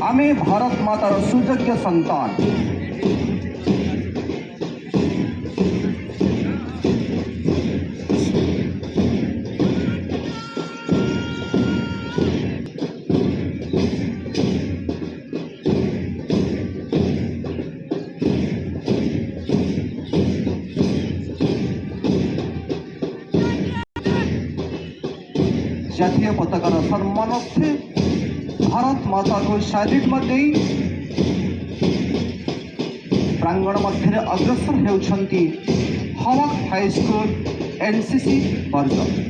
आमे भारत मातार सुयोग्य सन्तान। जातीय पताकार सम्मानार्थे भारत माता को सैल्यूट मध्य प्रांगण मध्य अग्रसर होती हवक हाईस्कूल एनसीसी वर्ग।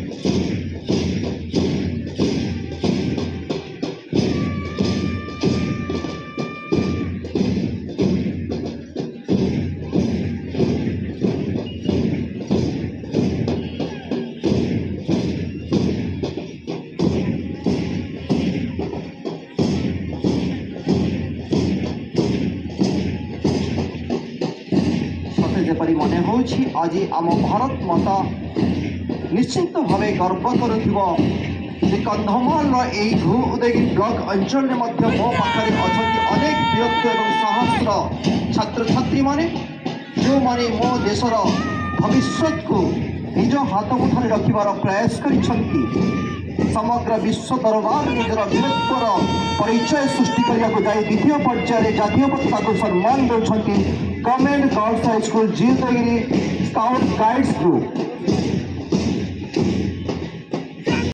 जपरी मन हो आज आम भारत माता निश्चित भाव गर्व कर कंधमाल भू उदयगिरी ब्लॉक अंचल में मो पाखे अच्छा अनेक व्यक्ति और साहसर छात्र छात्री माने जो माने मो देशर भविष्य को निज हाथ मुठार रखार प्रयास कर समग्र विश्व दरबार निजर वीरत्वर परिचय सृष्टि करने जाए द्वितीय पर्यायर जातीय पताका को सम्मान देते गवर्नमेंट गर्ल्स हाई स्कूल जी उदयगिरी स्काउट गाइड्स ग्रुप।